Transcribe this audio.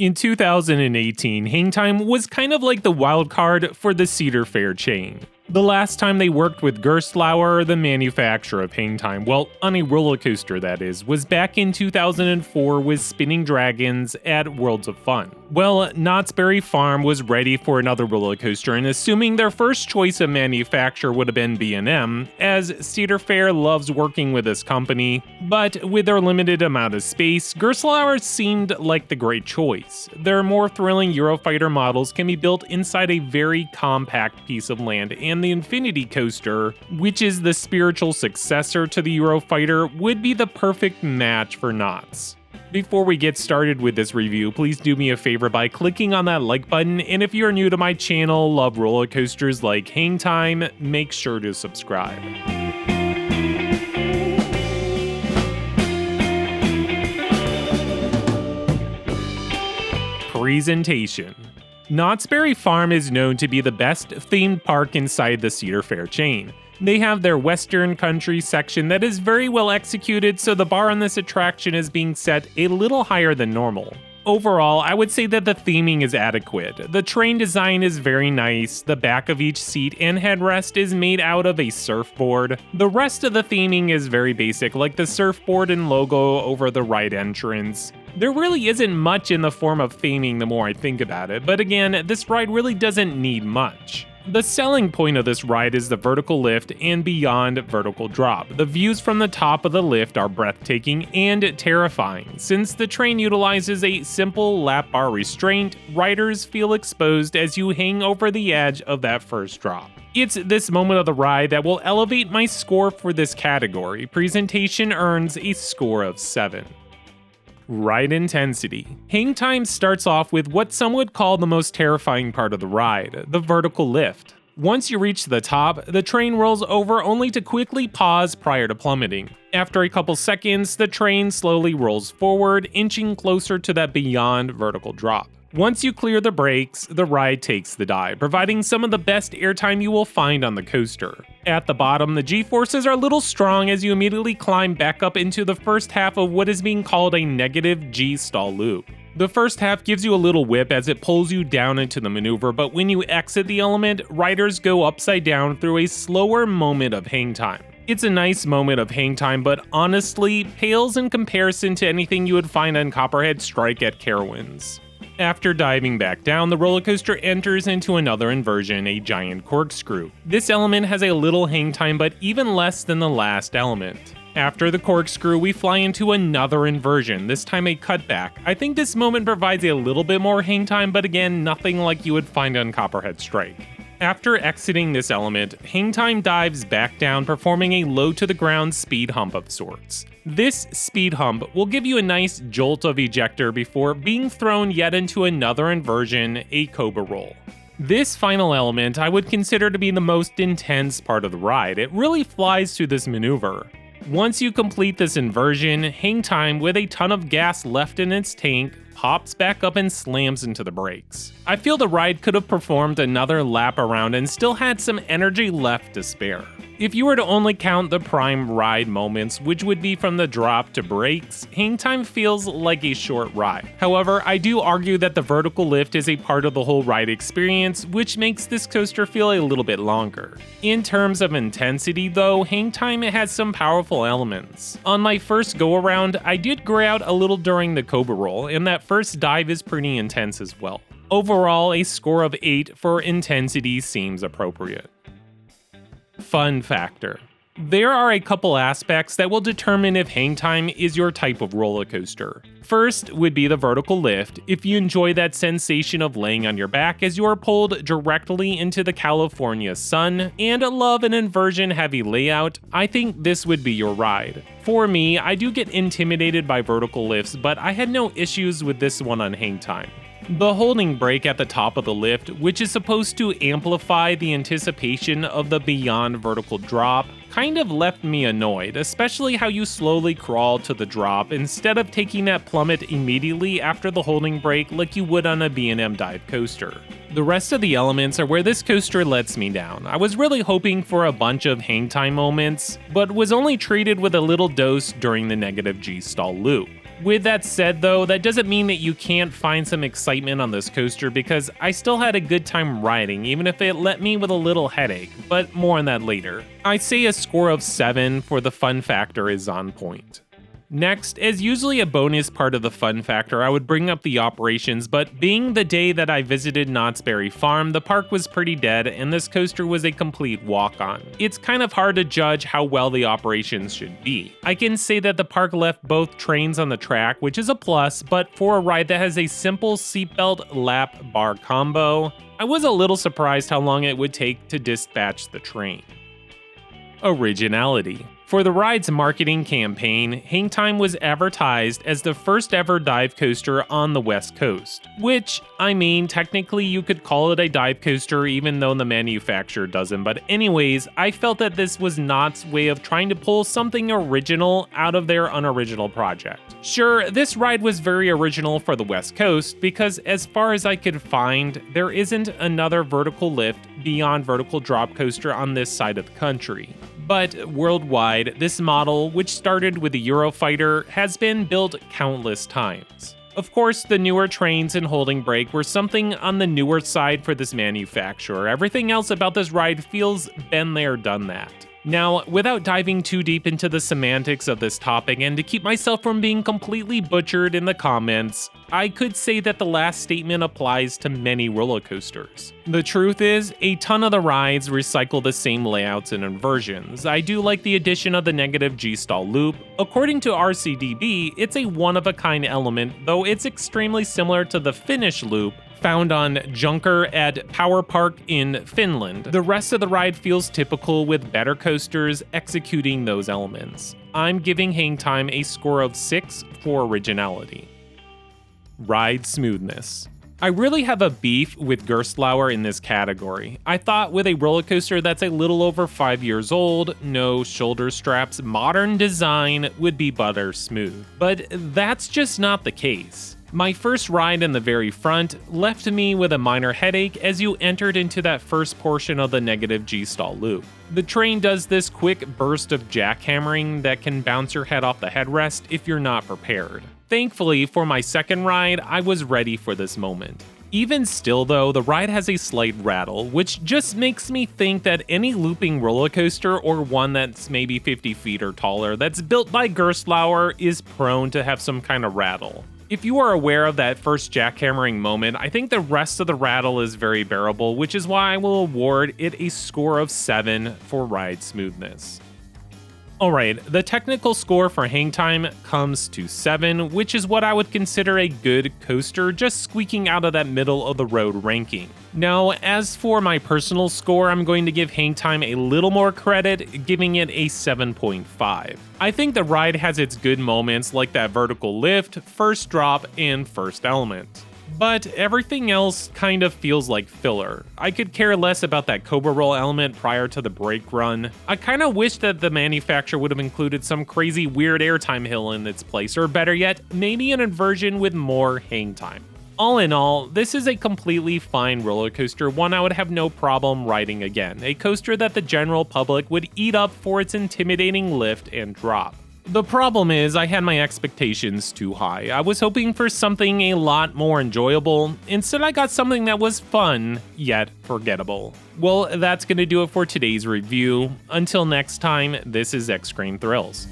In 2018, Hangtime was kind of like the wild card for the Cedar Fair chain. The last time they worked with Gerstlauer, the manufacturer of Hangtime, well, on a roller coaster that is, was back in 2004 with Spinning Dragons at Worlds of Fun. Well, Knott's Berry Farm was ready for another roller coaster, and assuming their first choice of manufacturer would have been B&M, as Cedar Fair loves working with this company, but with their limited amount of space, Gerstlauer seemed like the great choice. Their more thrilling Eurofighter models can be built inside a very compact piece of land, and the Infinity Coaster, which is the spiritual successor to the Eurofighter, would be the perfect match for Knott's. Before we get started with this review, please do me a favor by clicking on that like button, and if you're new to my channel, love roller coasters like Hangtime, make sure to subscribe. Presentation. Knott's Berry Farm is known to be the best themed park inside the Cedar Fair chain. They have their Western Country section that is very well executed, so the bar on this attraction is being set a little higher than normal. Overall, I would say that the theming is adequate. The train design is very nice, the back of each seat and headrest is made out of a surfboard. The rest of the theming is very basic, like the surfboard and logo over the ride entrance. There really isn't much in the form of theming the more I think about it, but again, this ride really doesn't need much. The selling point of this ride is the vertical lift and beyond vertical drop. The views from the top of the lift are breathtaking and terrifying. Since the train utilizes a simple lap bar restraint, riders feel exposed as you hang over the edge of that first drop. It's this moment of the ride that will elevate my score for this category. Presentation earns a score of 7. Ride intensity. Hangtime starts off with what some would call the most terrifying part of the ride, the vertical lift. Once you reach the top, the train rolls over only to quickly pause prior to plummeting. After a couple seconds, the train slowly rolls forward, inching closer to that beyond vertical drop. Once you clear the brakes, the ride takes the dive, providing some of the best airtime you will find on the coaster. At the bottom, the G-forces are a little strong as you immediately climb back up into the first half of what is being called a negative G-stall loop. The first half gives you a little whip as it pulls you down into the maneuver, but when you exit the element, riders go upside down through a slower moment of hang time. It's a nice moment of hang time, but honestly, pales in comparison to anything you would find on Copperhead Strike at Carowinds. After diving back down, the roller coaster enters into another inversion, a giant corkscrew. This element has a little hang time, but even less than the last element. After the corkscrew, we fly into another inversion, this time a cutback. I think this moment provides a little bit more hang time, but again, nothing like you would find on Copperhead Strike. After exiting this element, Hangtime dives back down, performing a low-to-the-ground speed hump of sorts. This speed hump will give you a nice jolt of ejector before being thrown yet into another inversion, a cobra roll. This final element I would consider to be the most intense part of the ride. It really flies through this maneuver. Once you complete this inversion, Hangtime, with a ton of gas left in its tank, pops back up and slams into the brakes. I feel the ride could have performed another lap around and still had some energy left to spare. If you were to only count the prime ride moments, which would be from the drop to brakes, Hangtime feels like a short ride. However, I do argue that the vertical lift is a part of the whole ride experience, which makes this coaster feel a little bit longer. In terms of intensity though, Hangtime has some powerful elements. On my first go around, I did gray out a little during the cobra roll, and that first dive is pretty intense as well. Overall, a score of 8 for intensity seems appropriate. Fun factor. There are a couple aspects that will determine if Hangtime is your type of roller coaster. First would be the vertical lift. If you enjoy that sensation of laying on your back as you are pulled directly into the California sun and love an inversion heavy layout, I think this would be your ride. For me, I do get intimidated by vertical lifts, but I had no issues with this one on Hangtime. The holding brake at the top of the lift, which is supposed to amplify the anticipation of the beyond vertical drop, kind of left me annoyed, especially how you slowly crawl to the drop instead of taking that plummet immediately after the holding brake like you would on a B&M dive coaster. The rest of the elements are where this coaster lets me down. I was really hoping for a bunch of hangtime moments, but was only treated with a little dose during the negative G-stall loop. With that said though, that doesn't mean that you can't find some excitement on this coaster because I still had a good time riding, even if it left me with a little headache, but more on that later. I say a score of 7 for the fun factor is on point. Next, as usually a bonus part of the fun factor, I would bring up the operations, but being the day that I visited Knott's Berry Farm, the park was pretty dead and this coaster was a complete walk-on. It's kind of hard to judge how well the operations should be. I can say that the park left both trains on the track, which is a plus, but for a ride that has a simple seatbelt lap bar combo, I was a little surprised how long it would take to dispatch the train. Originality. For the ride's marketing campaign, Hangtime was advertised as the first ever dive coaster on the West Coast. Which, I mean, technically you could call it a dive coaster even though the manufacturer doesn't, but anyways, I felt that this was Knott's way of trying to pull something original out of their unoriginal project. Sure, this ride was very original for the West Coast because as far as I could find, there isn't another vertical lift beyond vertical drop coaster on this side of the country. But worldwide, this model, which started with the Eurofighter, has been built countless times. Of course, the newer trains and holding brake were something on the newer side for this manufacturer. Everything else about this ride feels been there, done that. Now, without diving too deep into the semantics of this topic and to keep myself from being completely butchered in the comments, I could say that the last statement applies to many roller coasters. The truth is, a ton of the rides recycle the same layouts and inversions. I do like the addition of the negative G-stall loop. According to RCDB, it's a one-of-a-kind element, though it's extremely similar to the Finnish loop, found on Junker at Power Park in Finland. The rest of the ride feels typical with better coasters executing those elements. I'm giving Hangtime a score of 6 for originality. Ride smoothness. I really have a beef with Gerstlauer in this category. I thought with a roller coaster that's a little over 5 years old, no shoulder straps, modern design would be butter smooth. But that's just not the case. My first ride in the very front left me with a minor headache as you entered into that first portion of the negative G-stall loop. The train does this quick burst of jackhammering that can bounce your head off the headrest if you're not prepared. Thankfully, for my second ride, I was ready for this moment. Even still though, the ride has a slight rattle, which just makes me think that any looping roller coaster or one that's maybe 50 feet or taller that's built by Gerstlauer is prone to have some kind of rattle. If you are aware of that first jackhammering moment, I think the rest of the rattle is very bearable, which is why I will award it a score of 7 for ride smoothness. Alright, the technical score for Hangtime comes to 7, which is what I would consider a good coaster, just squeaking out of that middle of the road ranking. Now, as for my personal score, I'm going to give Hangtime a little more credit, giving it a 7.5. I think the ride has its good moments like that vertical lift, first drop, and first element. But everything else kind of feels like filler. I could care less about that Cobra Roll element prior to the brake run. I kind of wish that the manufacturer would have included some crazy weird airtime hill in its place, or better yet, maybe an inversion with more hang time. All in all, this is a completely fine roller coaster, one I would have no problem riding again, a coaster that the general public would eat up for its intimidating lift and drop. The problem is I had my expectations too high. I was hoping for something a lot more enjoyable. Instead, I got something that was fun, yet forgettable. Well, that's gonna do it for today's review. Until next time, this is X-Screen Thrills.